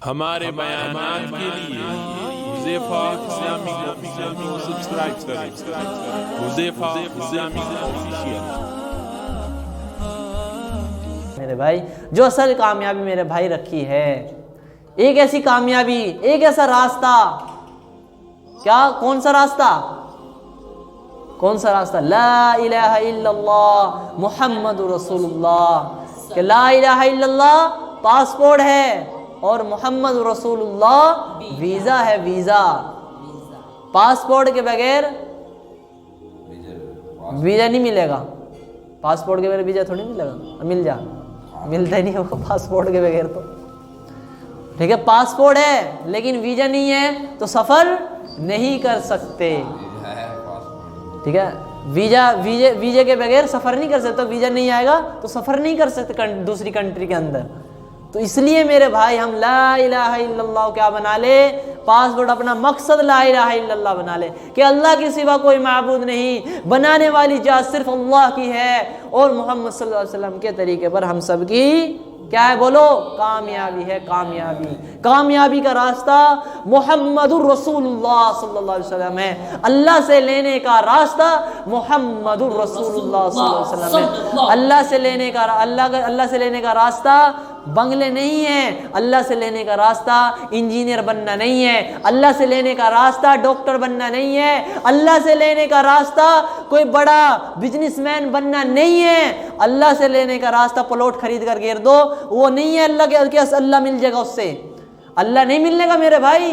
ہمارے بیانات کے لیے حذیفہ اسلامک آفیشیل کو سبسکرائب کریں۔ Huzaifa Islamic official. میرے بھائی جو اصل کامیابی میرے بھائی رکھی ہے، ایک ایسی کامیابی، ایک ایسا راستہ، کیا کون سا راستہ؟ کون سا راستہ؟ لا الہ الا اللہ محمد رسول اللہ، کہ لا الہ الا اللہ پاسپورٹ ہے اور محمد رسول اللہ ویزا ہے، ویزا۔ پاسپورٹ کے بغیر ویزا نہیں ملے گا، پاسپورٹ کے بغیر ویزا تھوڑی ملے گا، ملتا ہی نہیں ہوگا پاسپورٹ کے بغیر تو، ٹھیک ہے؟ پاسپورٹ ہے لیکن ویزا نہیں ہے تو سفر نہیں کر سکتے، ٹھیک ہے؟ ویزے کے بغیر سفر نہیں کر سکتے، ویزا نہیں آئے گا تو سفر نہیں کر سکتے دوسری کنٹری کے اندر۔ تو اس لیے میرے بھائی ہم لا الہ الا اللہ کیا بنا لے؟ پاسپورٹ، اپنا مقصد لا الہ الا اللہ بنا لے کہ اللہ کے سوا کوئی معبود نہیں، بنانے والی ذات صرف اللہ کی ہے، اور محمد صلی اللہ علیہ وسلم کے طریقے پر ہم سب کی کیا ہے؟ بولو، کامیابی ہے، کامیابی۔ کامیابی کا راستہ محمد الرسول اللہ صلی اللہ علیہ وسلم ہے، اللہ سے لینے کا راستہ محمد الرسول اللہ صلی اللہ علیہ وسلم ہے۔ اللہ سے لینے کا راستہ بنگلے نہیں ہے، اللہ سے لینے کا راستہ انجینئر بننا نہیں ہے، اللہ سے لینے کا راستہ ڈاکٹر بننا نہیں ہے، اللہ سے لینے کا راستہ کوئی بڑا بزنس مین بننا نہیں ہے، اللہ سے لینے کا راستہ پلاٹ خرید کر گیر دو، وہ نہیں ہے۔ اللہ کے اللہ مل جائے گا اس سے، اللہ نہیں ملنے گا میرے بھائی۔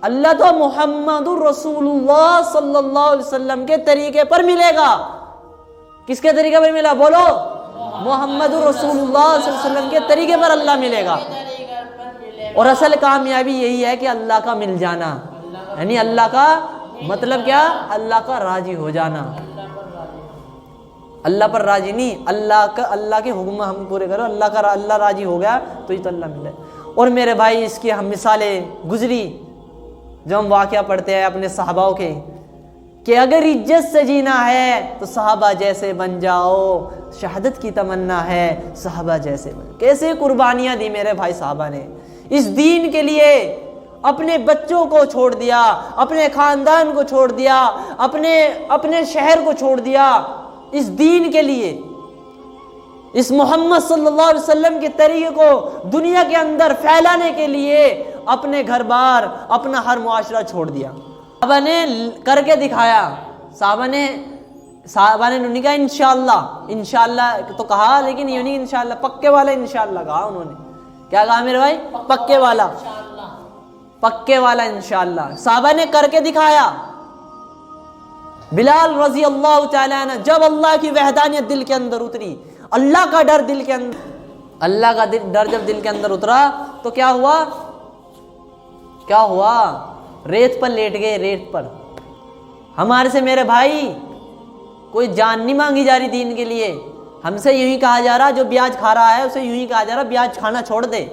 اللہ تو محمد الرسول اللہ صلی اللہ علیہ وسلم کے طریقے پر ملے گا۔ کس کے طریقے پر ملا؟ بولو، محمد رسول اللہ صلی اللہ علیہ وسلم کے طریقے پر اللہ ملے گا۔ اور اصل کامیابی یہی ہے کہ اللہ کا مل جانا، یعنی اللہ کا مطلب کیا؟ اللہ کا راضی ہو جانا، اللہ پر راضی نہیں، اللہ کے حکم ہم پورے کرو، اللہ راضی ہو گیا تو یہ تو اللہ ملے۔ اور میرے بھائی اس کی ہم مثالیں گزری جو ہم واقعہ پڑھتے ہیں اپنے صحابہ کے، کہ اگر عزت سے جینا ہے تو صحابہ جیسے بن جاؤ، شہادت کی تمنا ہے صحابہ جیسے بن۔ کیسے قربانیاں دی میرے بھائی صحابہ نے اس دین کے لیے، اپنے بچوں کو چھوڑ دیا، اپنے خاندان کو چھوڑ دیا، اپنے شہر کو چھوڑ دیا اس دین کے لیے، اس محمد صلی اللہ علیہ وسلم کے طریقے کو دنیا کے اندر پھیلانے کے لیے اپنے گھر بار، اپنا ہر معاشرہ چھوڑ دیا۔ صحابہ نے کر کے دکھایا، صحابہ نے نہیں کہا انشاءاللہ تو کہا، لیکن یہ نہیں انشاءاللہ، پکے والا انشاءاللہ کہا انہوں نے۔ کیا کہا میرے بھائی؟ پکے والا انشاءاللہ۔ صحابہ نے کر کے دکھایا۔ بلال رضی اللہ تعالیٰ عنہ جب اللہ کی وحدانیت دل کے اندر اتری، اللہ کا ڈر جب دل کے اندر اترا تو کیا ہوا؟ ریت پر لیٹ گئے، ریت پر۔ ہمارے سے میرے بھائی کوئی جان نہیں مانگی جا رہی دین کے لیے، ہم سے یوں ہی کہا جا رہا جو بیاج کھا رہا ہے اسے یوں ہی کہا جا رہا بیاج کھانا چھوڑ دے۔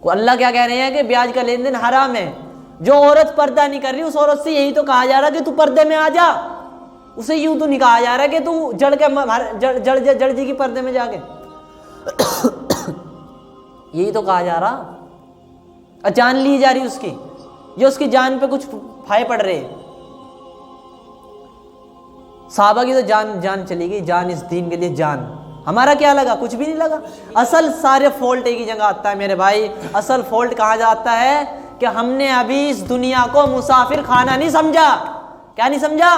اللہ کیا کہہ رہے ہیں کہ بیاج کا لین دین حرام ہے۔ جو عورت پردہ نہیں کر رہی اس عورت سے یہی تو کہا جا رہا کہ تو پردے میں آ جا، اسے یوں تو نہیں کہا جا رہا کہ تو جڑ جی کی پردے میں جا کے، یہی تو کہا جا رہا۔ جان لی جا رہی اس کی، جو اس کی جان پہ کچھ پھائے پڑ رہے۔ صحابہ کی تو جان چلی گئی، جان اس دین کے لیے جان۔ ہمارا کیا لگا؟ کچھ بھی نہیں لگا۔ اصل سارے فالٹ ایک ہی جگہ آتا ہے میرے بھائی، اصل فالٹ کہاں جاتا ہے کہ ہم نے ابھی اس دنیا کو مسافر خانہ نہیں سمجھا۔ کیا نہیں سمجھا؟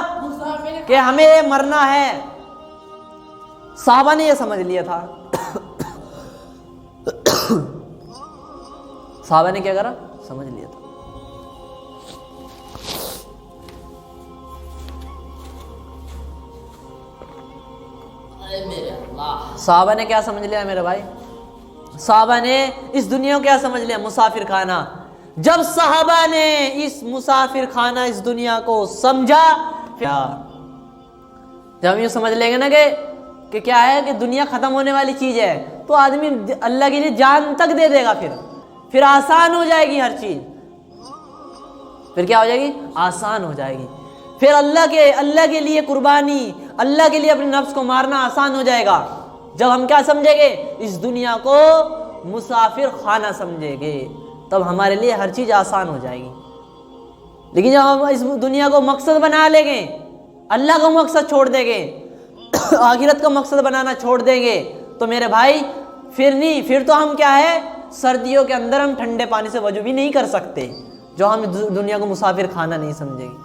کہ ہمیں مرنا ہے۔ صحابہ نے یہ سمجھ لیا تھا۔ صحابہ نے کیا کرا؟ سمجھ لیا تھا۔ صحابہ نے کیا سمجھ لیا میرے بھائی؟ صحابہ نے اس دنیا کو کیا سمجھ لیا؟ مسافر خانہ۔ جب صحابہ نے اس مسافر خانہ اس دنیا کو سمجھا، جب ہم یہ سمجھ لیں گے نا کہ کیا ہے کہ دنیا ختم ہونے والی چیز ہے، تو آدمی اللہ کے لیے جان تک دے دے گا، پھر آسان ہو جائے گی ہر چیز، پھر کیا ہو جائے گی؟ آسان ہو جائے گی۔ پھر اللہ کے لیے قربانی، اللہ کے لیے اپنے نفس کو مارنا آسان ہو جائے گا، جب ہم کیا سمجھیں گے؟ اس دنیا کو مسافر خانہ سمجھیں گے تب ہمارے لیے ہر چیز آسان ہو جائے گی. لیکن جب ہم اس دنیا کو مقصد بنا لیں گے, اللہ کا مقصد چھوڑ دیں گے, آخرت کا مقصد بنانا چھوڑ دیں گے, تو میرے بھائی پھر تو ہم کیا ہے, سردیوں کے اندر ہم ٹھنڈے پانی سے وضو بھی نہیں کر سکتے, جو ہم دنیا کو مسافر خانہ نہیں سمجھیں گے.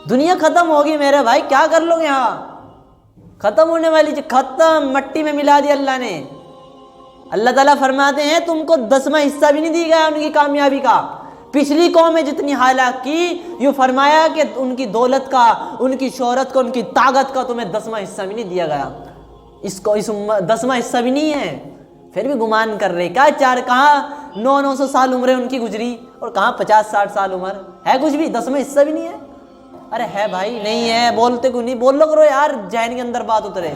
دنیا ختم ہوگی میرے بھائی, کیا کر لو گے یہاں؟ ختم ہونے والی چیز ختم, مٹی میں ملا دیا اللہ نے. اللہ تعالیٰ فرماتے ہیں تم کو 10واں حصہ بھی نہیں دی گیا ان کی کامیابی کا. پچھلی قومیں جتنی ہلاک کی, یوں فرمایا کہ ان کی دولت کا, ان کی شہرت کا, ان کی طاقت کا تمہیں 10واں حصہ بھی نہیں دیا گیا. اس 10واں حصہ بھی نہیں ہے, پھر بھی گمان کر رہے. کہاں 900 سال عمریں ان کی گزری, اور کہاں 50-60 سال عمر ہے, کچھ بھی 10واں حصہ بھی نہیں ہے. ارے ہے بھائی, نہیں ہے, بولتے کو نہیں, بول لو کرو یار, ذہن کے اندر بات اترے.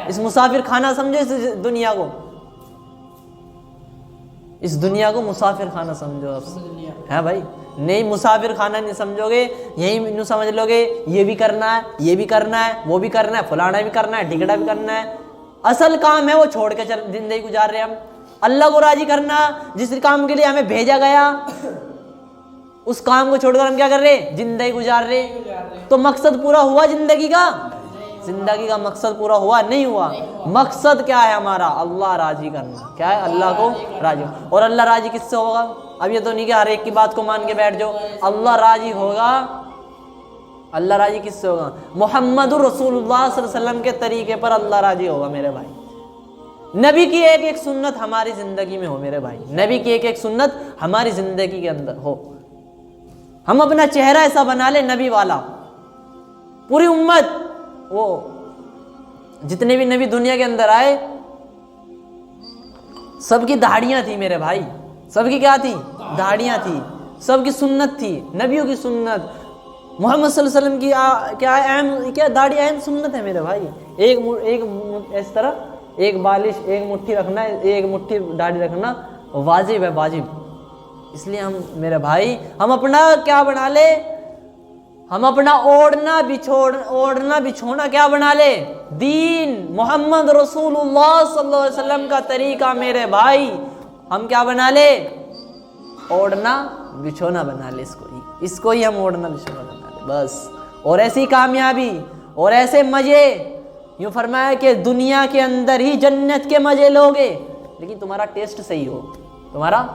اس مسافر خانہ سمجھو اس دنیا کو, اس دنیا کو مسافر خانہ سمجھو. اب ہے بھائی, نہیں مسافر خانہ نہیں سمجھو گے, یہی نو سمجھ لو گے یہ بھی کرنا ہے, یہ بھی کرنا ہے, وہ بھی کرنا ہے, فلانا بھی کرنا ہے, ڈھگڑا بھی کرنا ہے. اصل کام ہے وہ چھوڑ کے زندگی گزار رہے ہم. اللہ کو راضی کرنا, جس کام کے لیے ہمیں بھیجا گیا اس کام کو چھوڑ کر ہم کیا کر رہے, زندگی گزار رہے. تو مقصد پورا ہوا زندگی کا؟ زندگی کا مقصد پورا ہوا نہیں ہوا. مقصد کیا ہے ہمارا؟ اللہ راضی کرنا. کیا ہے؟ اللہ کو راضی. اور اللہ راضی کس سے ہوگا؟ اب یہ تو نہیں کہ ہر ایک کی بات کو مان کے بیٹھ جاؤ. اللہ راضی ہوگا, اللہ راضی کس سے ہوگا؟ محمد رسول اللہ صلی اللہ علیہ وسلم کے طریقے پر اللہ راضی ہوگا میرے بھائی. نبی کی ایک ایک سنت ہماری زندگی میں ہو میرے بھائی, نبی کی ایک ایک سنت ہماری زندگی کے اندر ہو. ہم اپنا چہرہ ایسا بنا لیں نبی والا. پوری امت, وہ جتنے بھی نبی دنیا کے اندر آئے سب کی داڑھیاں تھی میرے بھائی. سب کی کیا تھی؟ داڑھیاں تھی. سب کی سنت تھی, نبیوں کی سنت. محمد صلی اللہ علیہ وسلم کی کیا داڑھی اہم سنت ہے میرے بھائی. ایک اس طرح ایک بالش, ایک مٹھی رکھنا, ایک مٹھی داڑھی رکھنا واجب ہے, واجب. اس لیے ہم میرے بھائی, ہم اپنا کیا بنا لے, ہم اپنا اوڑھنا بچھونا کیا بنا لے؟ دین محمد رسول اللہ صلی اللہ علیہ وسلم کا طریقہ میرے بھائی. ہم کیا بنا لے؟ اوڑھنا بچھونا بنا لے. اس کو ہی ہم اوڑھنا بچھونا بنا لے بس. اور ایسی کامیابی اور ایسے مزے, یوں فرمایا کہ دنیا کے اندر ہی جنت کے مزے لوگے, لیکن تمہارا ٹیسٹ صحیح ہو. تمہارا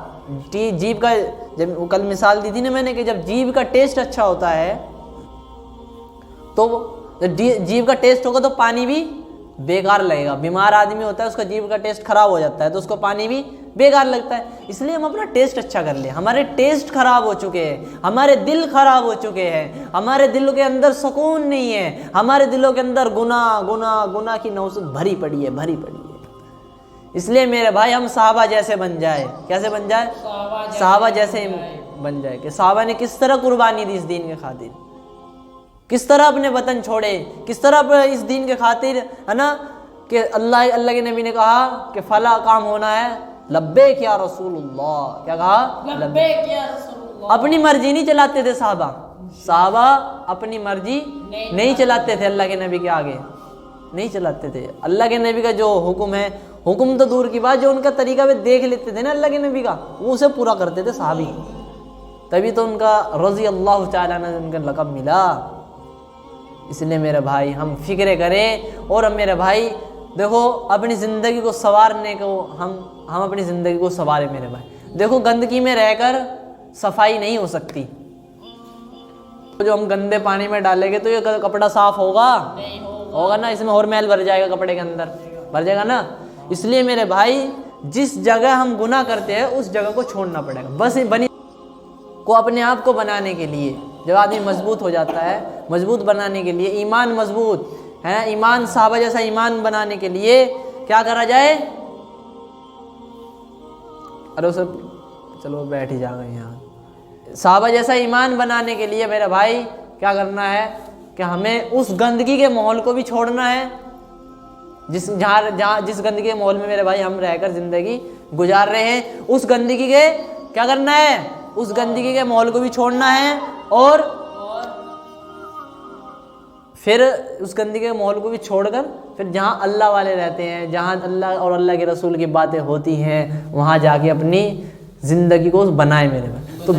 جیب کا, جب کل مثال دی تھی نا میں نے کہ جب جیب کا ٹیسٹ اچھا ہوتا ہے تو جیب کا ٹیسٹ ہوگا تو پانی بھی بیکار لگے گا. بیمار آدمی ہوتا ہے, اس کا جیب کا ٹیسٹ خراب ہو جاتا ہے تو اس کو پانی بھی بیکار لگتا ہے. اس لیے ہم اپنا ٹیسٹ اچھا کر لیں. ہمارے ٹیسٹ خراب ہو چکے ہیں, ہمارے دل خراب ہو چکے ہیں, ہمارے دلوں کے اندر سکون نہیں ہے, ہمارے دلوں کے اندر گناہ کی نوسط بھری پڑی ہے. اس لیے میرے بھائی ہم صحابہ جیسے بن جائے. کیسے بن جائے؟ صحابہ جیسے بن جائے کہ صحابہ نے کس طرح قربانی دی اس دین کے خاطر, کس طرح اپنے وطن چھوڑے, کس طرح اس دین کے خاطر, ہے نا, کہ اللہ کے نبی نے کہا کہ فلاں کام ہونا ہے, لبیک یا رسول اللہ. کیا کہا؟ لبیک یا رسول اللہ. اپنی مرضی نہیں چلاتے تھے صحابہ اپنی مرضی نہیں چلاتے تھے, اللہ کے نبی کے آگے نہیں چلاتے تھے. اللہ کے نبی کا جو حکم ہے, حکم تو دور کی بات, جو ان کا طریقہ وہ دیکھ لیتے تھے نا اللہ کے نبی کا, وہ اسے پورا کرتے تھے صحابی. تبھی تو ان کا رضی اللہ تعالیٰ نے ان کا لقب ملا. اس لیے میرے بھائی ہم فکر کریں. اور ہم میرے بھائی دیکھو اپنی زندگی کو سنوارنے کو, ہم اپنی زندگی کو سنوارے میرے بھائی. دیکھو گندگی میں رہ کر صفائی نہیں ہو سکتی. جو ہم گندے پانی میں ڈالیں گے تو یہ کپڑا صاف ہوگا نا, اس میں اور میل بھر جائے گا, کپڑے کے اندر بھر جائے گا نا. اس لیے میرے بھائی جس جگہ ہم گناہ کرتے ہیں اس جگہ کو چھوڑنا پڑے گا. بس کو اپنے آپ کو بنانے کے لیے, جب آدمی مضبوط ہو جاتا ہے, مضبوط بنانے کے لیے, ایمان مضبوط ہے, ایمان صحابہ جیسا ایمان بنانے کے لیے کیا کرا جائے؟ ارے چلو بیٹھ ہی جا گئے یہاں. صحابہ جیسا ایمان بنانے کے لیے میرے بھائی کیا کرنا ہے کہ ہمیں اس گندگی کے ماحول کو بھی چھوڑنا ہے, جس گندگی کے ماحول میں میرے بھائی ہم رہ کر زندگی گزار رہے ہیں. اس گندگی کے کیا کرنا ہے؟ اس گندگی کے ماحول کو بھی چھوڑنا ہے. اور پھر اس گندگی کے ماحول کو بھی چھوڑ کر پھر جہاں اللہ والے رہتے ہیں، جہاں اللہ اور اللہ کے رسول کی باتیں ہوتی ہیں، وہاں جا کے اپنی زندگی کو بنائے میرے بھائی. تو